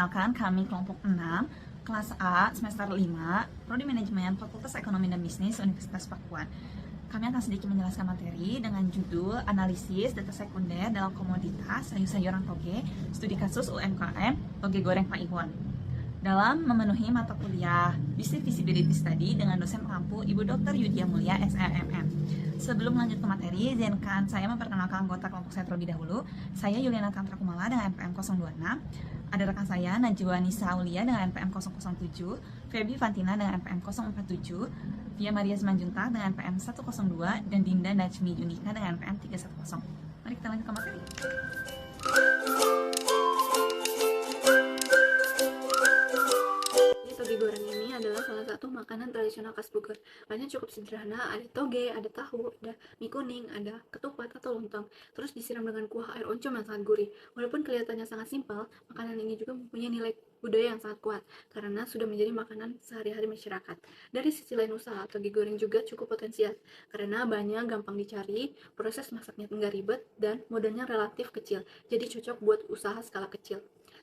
Perkenalkan, kami kelompok 6, kelas A, semester 5, Prodi Manajemen, Fakultas Ekonomi dan Bisnis, Universitas Pakuan. Kami akan sedikit menjelaskan materi dengan judul Analisis Data Sekunder dalam Komoditas Sayur-sayuran Toge, Studi Kasus UMKM, Toge Goreng Pak Iwon. Dalam memenuhi mata kuliah Business Feasibility Study dengan dosen pengampu Ibu Dr. Yudhya Mulia, SLMM. Sebelum lanjut ke materi, izinkan saya memperkenalkan anggota kelompok saya terlebih dahulu. Saya Yuliana Tantra Kumala dengan NPM 026. Ada rekan saya Najwa Nisa Aulia dengan NPM 007, Feby Fantina dengan NPM 047, Via Maria Simanjuntak dengan NPM 102, dan Dinda Najmi Yunika dengan NPM 310. Mari kita lanjut ke materi. Toge goreng ini adalah salah satu makanan tradisional khas Bogor. Bahannya cukup sederhana, ada toge, ada tahu, ada mie kuning, ada ketupat atau lontong. Terus disiram dengan kuah air oncom yang sangat gurih. Walaupun kelihatannya sangat simpel, makanan ini juga mempunyai nilai budaya yang sangat kuat karena sudah menjadi makanan sehari-hari masyarakat. Dari sisi lain usaha, toge goreng juga cukup potensial karena bahannya gampang dicari, proses masaknya enggak ribet, dan modalnya relatif kecil. Jadi cocok buat usaha skala kecil.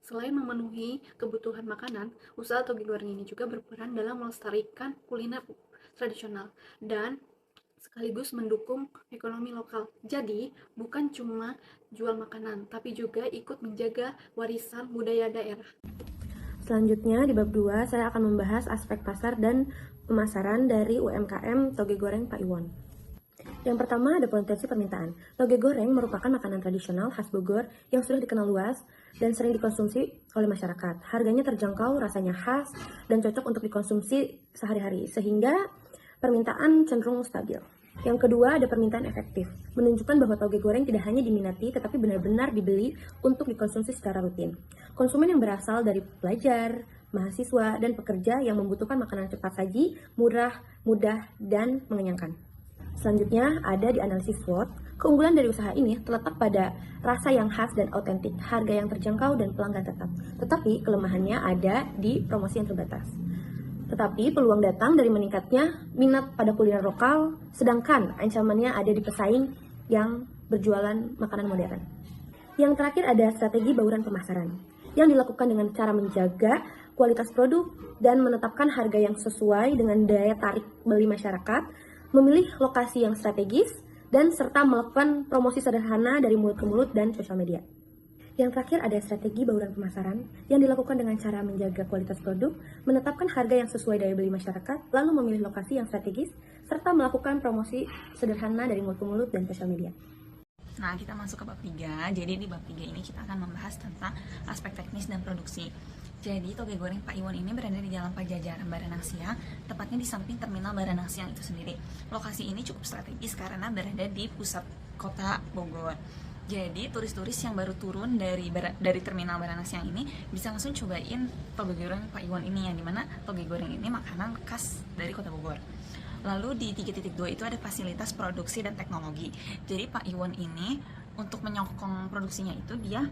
Selain memenuhi kebutuhan makanan, usaha toge goreng ini juga berperan dalam melestarikan kuliner tradisional dan sekaligus mendukung ekonomi lokal. Jadi, bukan cuma jual makanan, tapi juga ikut menjaga warisan budaya daerah. Selanjutnya, di bab 2, saya akan membahas aspek pasar dan pemasaran dari UMKM Toge Goreng Pak Iwon. Yang pertama ada potensi permintaan. Toge goreng merupakan makanan tradisional khas Bogor yang sudah dikenal luas dan sering dikonsumsi oleh masyarakat. Harganya terjangkau, rasanya khas, dan cocok untuk dikonsumsi sehari-hari, sehingga permintaan cenderung stabil. Yang kedua ada permintaan efektif, menunjukkan bahwa toge goreng tidak hanya diminati, tetapi benar-benar dibeli untuk dikonsumsi secara rutin. Konsumen yang berasal dari pelajar, mahasiswa, dan pekerja yang membutuhkan makanan cepat saji, murah, mudah, dan mengenyangkan. Selanjutnya ada di analisis SWOT. Keunggulan dari usaha ini terletak pada rasa yang khas dan autentik, harga yang terjangkau, dan pelanggan tetap. Tetapi kelemahannya ada di promosi yang terbatas. Tetapi peluang datang dari meningkatnya minat pada kuliner lokal, sedangkan ancamannya ada di pesaing yang berjualan makanan modern. Yang terakhir ada strategi bauran pemasaran, yang dilakukan dengan cara menjaga kualitas produk dan menetapkan harga yang sesuai dengan daya tarik beli masyarakat, memilih lokasi yang strategis, dan serta melakukan promosi sederhana dari mulut ke mulut dan sosial media. Yang terakhir ada strategi bauran pemasaran yang dilakukan dengan cara menjaga kualitas produk, menetapkan harga yang sesuai daya beli masyarakat, lalu memilih lokasi yang strategis, serta melakukan promosi sederhana dari mulut ke mulut dan sosial media. Nah, kita masuk ke bab 3. Jadi di bab 3 ini kita akan membahas tentang aspek teknis dan produksi. Jadi Toge Goreng Pak Iwon ini berada di Jalan Pajajaran Baranang Siang, tepatnya di samping terminal Baranang Siang itu sendiri. Lokasi ini cukup strategis karena berada di pusat kota Bogor. Jadi turis-turis yang baru turun dari terminal Baranang Siang ini bisa langsung cobain Toge Goreng Pak Iwon ini, yang dimana Toge Goreng ini makanan khas dari kota Bogor. Lalu di 3.2 itu ada fasilitas produksi dan teknologi. Jadi Pak Iwon ini untuk menyokong produksinya itu dia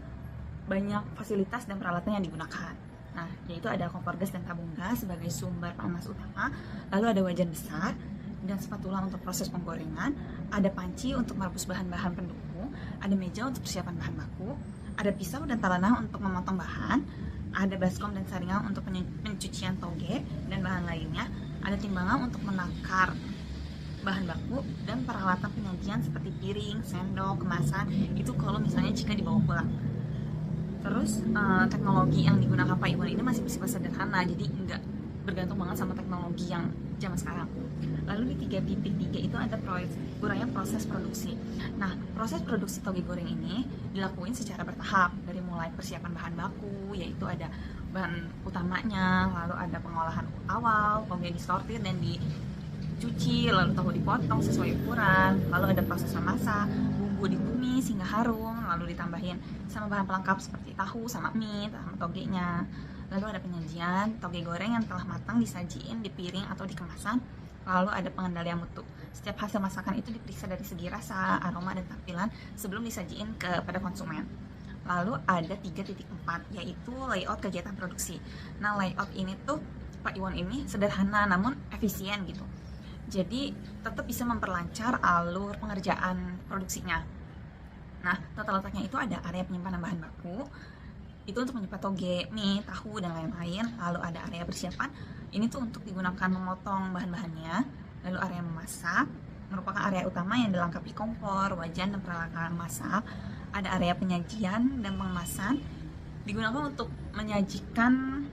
banyak fasilitas dan peralatan yang digunakan. Nah, yaitu ada kompor gas dan tabung gas sebagai sumber panas utama, lalu ada wajan besar dan spatula untuk proses penggorengan, ada panci untuk merebus bahan-bahan pendukung, ada meja untuk persiapan bahan baku, ada pisau dan talanah untuk memotong bahan, ada baskom dan saringan untuk pencucian toge dan bahan lainnya, ada timbangan untuk menakar bahan baku, dan peralatan penyajian seperti piring, sendok, kemasan, itu kalau misalnya jika dibawa pulang. Terus teknologi yang digunakan Pak Iwon ini masih bersifat sederhana, jadi nggak bergantung banget sama teknologi yang zaman sekarang. Lalu di 3.3 itu ada uraian proses produksi. Nah, proses produksi toge goreng ini dilakuin secara bertahap, dari mulai persiapan bahan baku, yaitu ada bahan utamanya, lalu ada pengolahan awal, toge disortir dan dicuci, lalu tahu dipotong sesuai ukuran, lalu ada proses memasak, bumbu ditumis hingga harum, lalu ditambahin sama bahan pelengkap seperti tahu sama mie sama togenya. Lalu ada penyajian, toge goreng yang telah matang disajiin di piring atau di kemasan. Lalu ada pengendalian mutu. Setiap hasil masakan itu diperiksa dari segi rasa, aroma, dan tampilan sebelum disajiin kepada konsumen. Lalu ada 3.4, yaitu layout kegiatan produksi. Nah, layout ini tuh Pak Iwon ini sederhana namun efisien gitu. Jadi tetap bisa memperlancar alur pengerjaan produksinya. Nah, tata letaknya itu ada area penyimpanan bahan baku, itu untuk menyimpan toge, mie, tahu, dan lain-lain. Lalu ada area persiapan, ini tuh untuk digunakan memotong bahan-bahannya. Lalu area memasak, merupakan area utama yang dilengkapi kompor, wajan, dan peralatan masak. Ada area penyajian dan pengemasan, digunakan untuk menyajikan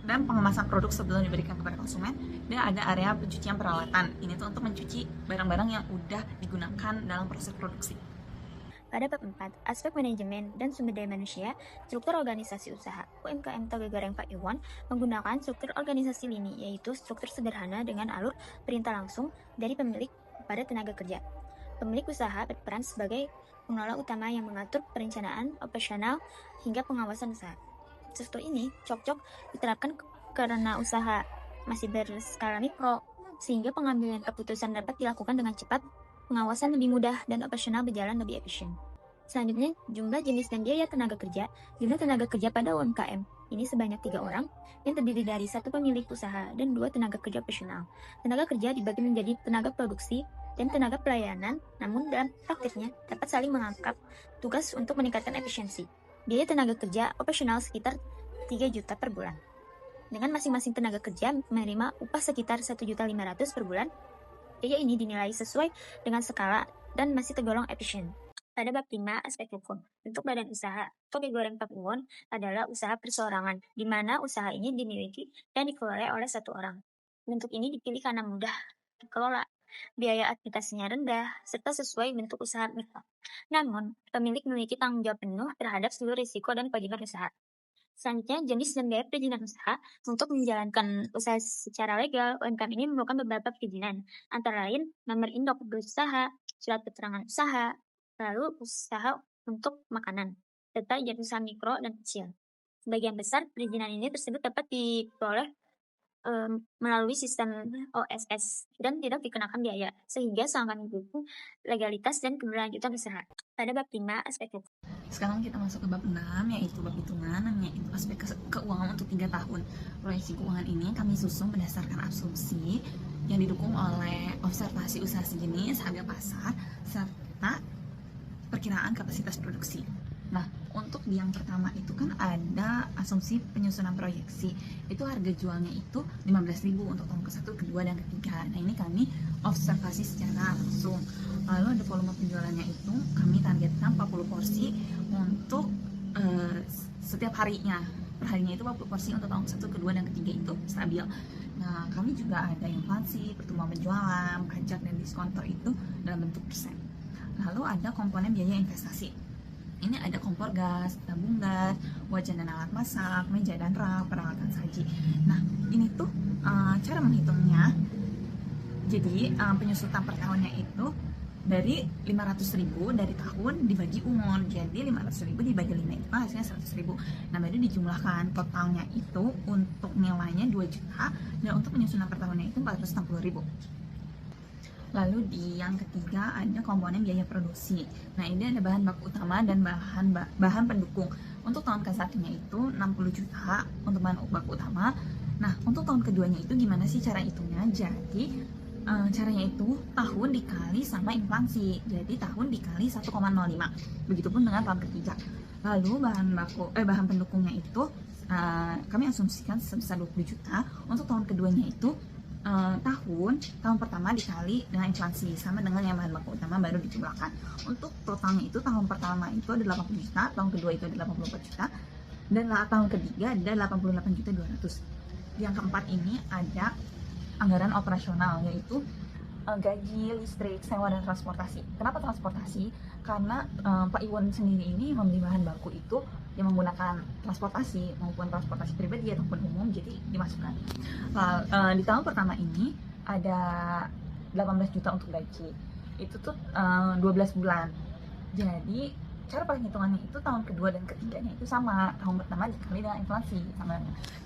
dan pengemasan produk sebelum diberikan kepada konsumen. Dan ada area pencucian peralatan, ini tuh untuk mencuci barang-barang yang udah digunakan dalam proses produksi. Pada bab 4, aspek manajemen dan sumber daya manusia, struktur organisasi usaha. UMKM Toge Goreng Pak Iwan menggunakan struktur organisasi lini, yaitu struktur sederhana dengan alur perintah langsung dari pemilik pada tenaga kerja. Pemilik usaha berperan sebagai pengelola utama yang mengatur perencanaan, operasional, hingga pengawasan usaha. Struktur ini cocok diterapkan karena usaha masih berskala mikro, sehingga pengambilan keputusan dapat dilakukan dengan cepat, pengawasan lebih mudah, dan operasional berjalan lebih efisien. Selanjutnya, jumlah jenis dan biaya tenaga kerja. Jumlah tenaga kerja pada UMKM ini sebanyak 3 orang yang terdiri dari 1 pemilik usaha dan 2 tenaga kerja operasional. Tenaga kerja dibagi menjadi tenaga produksi dan tenaga pelayanan, namun dalam praktiknya dapat saling mengangkat tugas untuk meningkatkan efisiensi. Biaya tenaga kerja operasional sekitar 3 juta per bulan. Dengan masing-masing tenaga kerja menerima upah sekitar 1.500.000 per bulan, biaya ini dinilai sesuai dengan skala dan masih tergolong efisien. Pada bab 5, aspek hukum. Untuk badan usaha, Toge Goreng Pak Iwan adalah usaha perseorangan, di mana usaha ini dimiliki dan dikelola oleh 1 orang. Bentuk ini dipilih karena mudah dikelola, biaya administrasinya rendah, serta sesuai bentuk usaha mikro. Namun, pemilik memiliki tanggung jawab penuh terhadap seluruh risiko dan kewajiban usaha. Selanjutnya, jenis dan biaya perizinan usaha. Untuk menjalankan usaha secara legal, UMKM ini memerlukan beberapa perizinan, antara lain nomor induk berusaha, surat keterangan usaha, lalu usaha untuk makanan, serta izin usaha mikro dan kecil. Sebagian besar perizinan ini tersebut dapat diperoleh melalui sistem OSS dan tidak dikenakan biaya, sehingga sangat mendukung legalitas dan keberlanjutan usaha. Pada bab 5, aspek hukum. Sekarang kita masuk ke bab 6, yaitu bab hitungan, yaitu aspek keuangan untuk 3 tahun. Proyeksi keuangan ini kami susun berdasarkan asumsi yang didukung oleh observasi usaha sejenis, harga pasar, serta perkiraan kapasitas produksi. Nah, untuk yang pertama itu kan ada asumsi penyusunan proyeksi. Itu harga jualnya itu 15.000 untuk tahun ke-1, ke-2, dan ke-3. Nah, ini kami observasi secara langsung. Lalu ada volume penjualannya itu kami targetkan 40 porsi untuk setiap harinya. Perharinya itu 40 porsi untuk tahun ke-1, ke-2, dan ke-3 itu stabil. Nah, kami juga ada inflasi, pertumbuhan penjualan, pajak, dan diskonter itu dalam bentuk persen. Lalu ada komponen biaya investasi. Ini ada kompor gas, tabung gas, wajan dan alat masak, meja dan rak, peralatan saji. Nah, ini tuh cara menghitungnya. Jadi penyusutan per tahunnya itu dari 500.000 dari tahun dibagi umur. Jadi 500.000 dibagi 5 itu kan hasilnya 100.000. Nah, baru dijumlahkan totalnya itu untuk nilainya 2 juta dan untuk penyusunan per tahunnya itu 460.000. Lalu di yang ketiga ada komponen biaya produksi. Nah, ini ada bahan baku utama dan bahan pendukung. Untuk tahun ke-1-nya itu 60 juta untuk bahan baku utama. Nah, untuk tahun keduanya itu gimana sih cara hitungnya? Jadi caranya itu tahun dikali sama inflasi. Jadi tahun dikali 1,05. Begitupun dengan tahun ketiga. Lalu bahan pendukungnya itu kami asumsikan sebesar 20 juta. Untuk tahun keduanya itu tahun pertama dikali dengan inflasi sama dengan yang bahan baku utama baru dijumlahkan. Untuk totalnya itu tahun pertama itu ada 80 juta, tahun kedua itu ada 84 juta, dan tahun ketiga ada 88.200.000. Yang keempat ini ada anggaran operasional, yaitu gaji, listrik, sewa, dan transportasi. Kenapa transportasi? Karena Pak Iwan sendiri ini membeli bahan baku itu yang menggunakan transportasi maupun transportasi pribadi ataupun umum, jadi dimasukkan. Di tahun pertama ini ada 18 juta untuk gaji. Itu tuh 12 bulan. Jadi cara perhitungannya itu tahun kedua dan ketiganya itu sama. Tahun pertama dikali dengan inflasi sama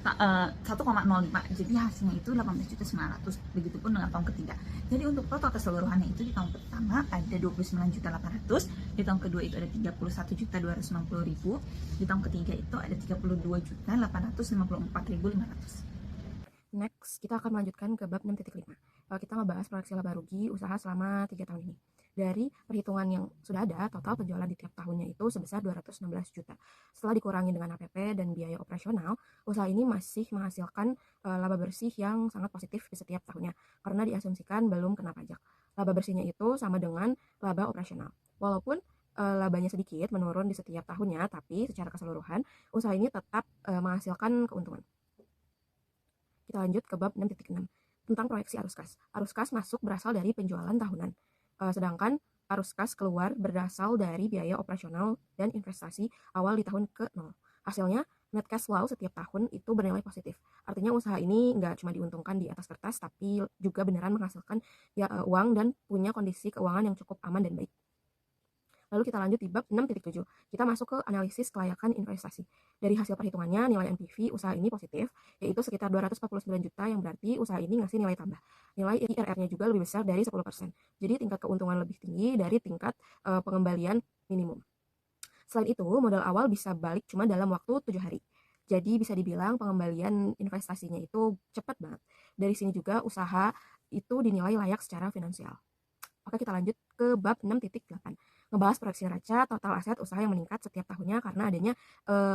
1,05. Jadi hasilnya itu 18.900.000. Begitupun dengan tahun ketiga. Jadi untuk total keseluruhannya itu di tahun pertama ada 29.800.000, di tahun kedua itu ada 31.290.000, di tahun ketiga itu ada 32.854.500. Next, kita akan melanjutkan ke bab 6.5. Kita ngebahas proyeksi laba rugi usaha selama 3 tahun ini. Dari perhitungan yang sudah ada, total penjualan di tiap tahunnya itu sebesar 216 juta. Setelah dikurangi dengan APP dan biaya operasional, usaha ini masih menghasilkan laba bersih yang sangat positif di setiap tahunnya, karena diasumsikan belum kena pajak. Laba bersihnya itu sama dengan laba operasional. Walaupun labanya sedikit menurun di setiap tahunnya, tapi secara keseluruhan usaha ini tetap menghasilkan keuntungan. Kita lanjut ke bab 6.6 tentang proyeksi arus kas. Arus kas masuk berasal dari penjualan tahunan, sedangkan arus kas keluar berasal dari biaya operasional dan investasi awal di tahun ke-0. Hasilnya, net cash flow setiap tahun itu bernilai positif. Artinya usaha ini nggak cuma diuntungkan di atas kertas, tapi juga beneran menghasilkan uang dan punya kondisi keuangan yang cukup aman dan baik. Lalu kita lanjut di bab 6.7. Kita masuk ke analisis kelayakan investasi. Dari hasil perhitungannya, nilai NPV usaha ini positif, yaitu sekitar 249 juta, yang berarti usaha ini ngasih nilai tambah. Nilai IRR-nya juga lebih besar dari 10%. Jadi tingkat keuntungan lebih tinggi dari tingkat pengembalian minimum. Selain itu, modal awal bisa balik cuma dalam waktu 7 hari. Jadi bisa dibilang pengembalian investasinya itu cepat banget. Dari sini juga usaha itu dinilai layak secara finansial. Oke, kita lanjut ke bab 6.8. Ngebahas proyeksi neraca total aset usaha yang meningkat setiap tahunnya karena adanya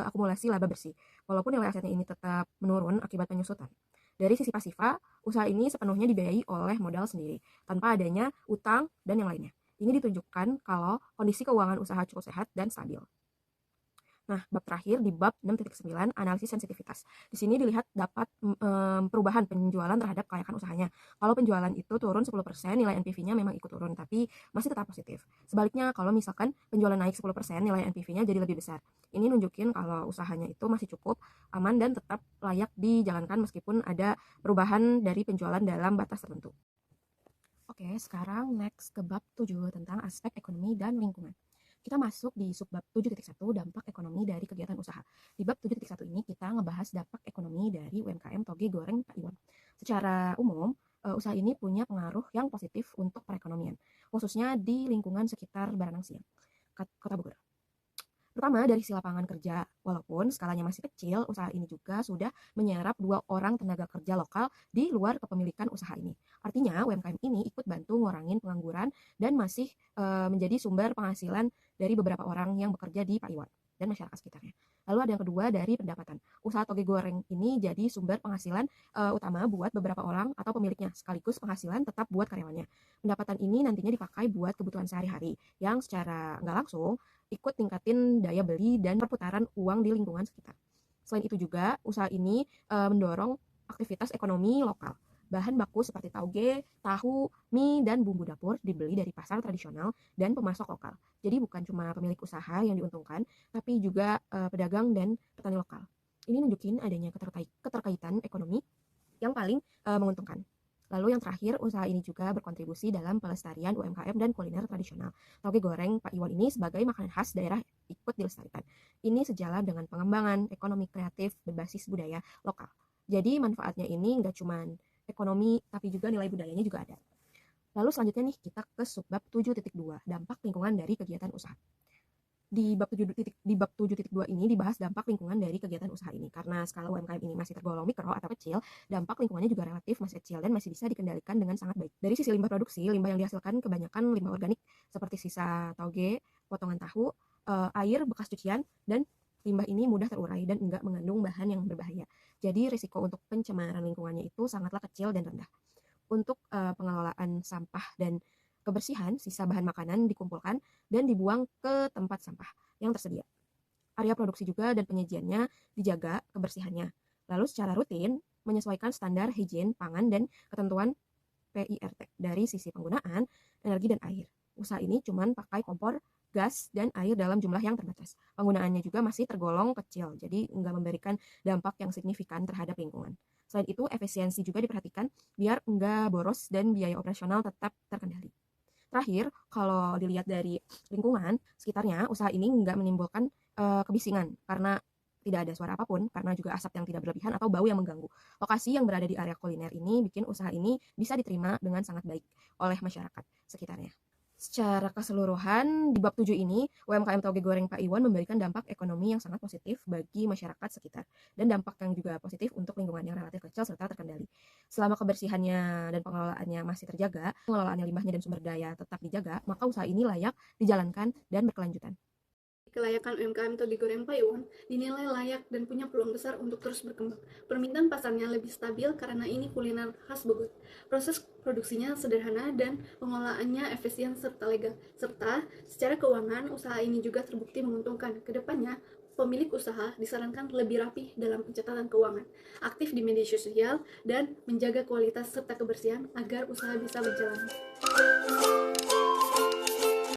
akumulasi laba bersih. Walaupun nilai asetnya ini tetap menurun akibat penyusutan. Dari sisi pasifa, usaha ini sepenuhnya dibiayai oleh modal sendiri, tanpa adanya utang dan yang lainnya. Ini ditunjukkan kalau kondisi keuangan usaha cukup sehat dan stabil. Nah, bab terakhir di bab 6.9, analisis sensitivitas. Di sini dilihat dapat perubahan penjualan terhadap kelayakan usahanya. Kalau penjualan itu turun 10%, nilai NPV-nya memang ikut turun, tapi masih tetap positif. Sebaliknya, kalau misalkan penjualan naik 10%, nilai NPV-nya jadi lebih besar. Ini nunjukin kalau usahanya itu masih cukup aman dan tetap layak dijalankan meskipun ada perubahan dari penjualan dalam batas tertentu. Oke, sekarang next ke bab 7 tentang aspek ekonomi dan lingkungan. Kita masuk di subbab 7.1 dampak ekonomi dari kegiatan usaha. Di bab 7.1 ini kita ngebahas dampak ekonomi dari UMKM Toge Goreng Pak Iwan. Secara umum, usaha ini punya pengaruh yang positif untuk perekonomian, khususnya di lingkungan sekitar Baranang Siang, Kota Bogor. Pertama, dari sisi lapangan kerja. Walaupun skalanya masih kecil, usaha ini juga sudah menyerap 2 orang tenaga kerja lokal di luar kepemilikan usaha ini. Artinya, UMKM ini ikut bantu ngurangin pengangguran dan masih menjadi sumber penghasilan dari beberapa orang yang bekerja di Pak Iwan dan masyarakat sekitarnya. Lalu ada yang kedua dari pendapatan. Usaha toge goreng ini jadi sumber penghasilan utama buat beberapa orang atau pemiliknya, sekaligus penghasilan tetap buat karyawannya. Pendapatan ini nantinya dipakai buat kebutuhan sehari-hari yang secara nggak langsung ikut tingkatin daya beli dan perputaran uang di lingkungan sekitar. Selain itu juga, usaha ini mendorong aktivitas ekonomi lokal. Bahan baku seperti tauge, tahu, mie, dan bumbu dapur dibeli dari pasar tradisional dan pemasok lokal. Jadi bukan cuma pemilik usaha yang diuntungkan, tapi juga pedagang dan petani lokal. Ini nunjukin adanya keterkaitan ekonomi yang paling menguntungkan. Lalu yang terakhir, usaha ini juga berkontribusi dalam pelestarian UMKM dan kuliner tradisional. Toge goreng Pak Iwan ini sebagai makanan khas daerah ikut dilestarikan. Ini sejalan dengan pengembangan ekonomi kreatif berbasis budaya lokal. Jadi manfaatnya ini nggak cuma ekonomi, tapi juga nilai budayanya juga ada. Lalu selanjutnya nih kita ke subbab 7.2, dampak lingkungan dari kegiatan usaha. Di bab 7.2 ini dibahas dampak lingkungan dari kegiatan usaha ini. Karena skala UMKM ini masih tergolong mikro atau kecil, dampak lingkungannya juga relatif masih kecil dan masih bisa dikendalikan dengan sangat baik. Dari sisi limbah produksi, limbah yang dihasilkan kebanyakan limbah organik seperti sisa tauge, potongan tahu, air bekas cucian, dan limbah ini mudah terurai dan enggak mengandung bahan yang berbahaya. Jadi risiko untuk pencemaran lingkungannya itu sangatlah kecil dan rendah. Untuk pengelolaan sampah dan kebersihan, sisa bahan makanan dikumpulkan dan dibuang ke tempat sampah yang tersedia. Area produksi juga dan penyajiannya dijaga kebersihannya. Lalu secara rutin menyesuaikan standar higien pangan dan ketentuan PIRT dari sisi penggunaan energi dan air. Usaha ini cuma pakai kompor, gas, dan air dalam jumlah yang terbatas. Penggunaannya juga masih tergolong kecil, jadi nggak memberikan dampak yang signifikan terhadap lingkungan. Selain itu, efisiensi juga diperhatikan biar nggak boros dan biaya operasional tetap terkendali. Terakhir, kalau dilihat dari lingkungan sekitarnya, usaha ini nggak menimbulkan kebisingan karena tidak ada suara apapun, karena juga asap yang tidak berlebihan atau bau yang mengganggu. Lokasi yang berada di area kuliner ini bikin usaha ini bisa diterima dengan sangat baik oleh masyarakat sekitarnya. Secara keseluruhan, di bab 7 ini, UMKM Toge Goreng Pak Iwan memberikan dampak ekonomi yang sangat positif bagi masyarakat sekitar, dan dampak yang juga positif untuk lingkungan yang relatif kecil serta terkendali. Selama kebersihannya dan pengelolaannya masih terjaga, pengelolaannya limbahnya dan sumber daya tetap dijaga, maka usaha ini layak dijalankan dan berkelanjutan. Kelayakan UMKM Toge Goreng Pak Iwan dinilai layak dan punya peluang besar untuk terus berkembang. Permintaan pasarnya lebih stabil karena ini kuliner khas Bogor. Proses produksinya sederhana dan pengelolaannya efisien serta legal. Serta secara keuangan, usaha ini juga terbukti menguntungkan. Kedepannya, pemilik usaha disarankan lebih rapi dalam pencatatan keuangan, aktif di media sosial, dan menjaga kualitas serta kebersihan agar usaha bisa berjalan.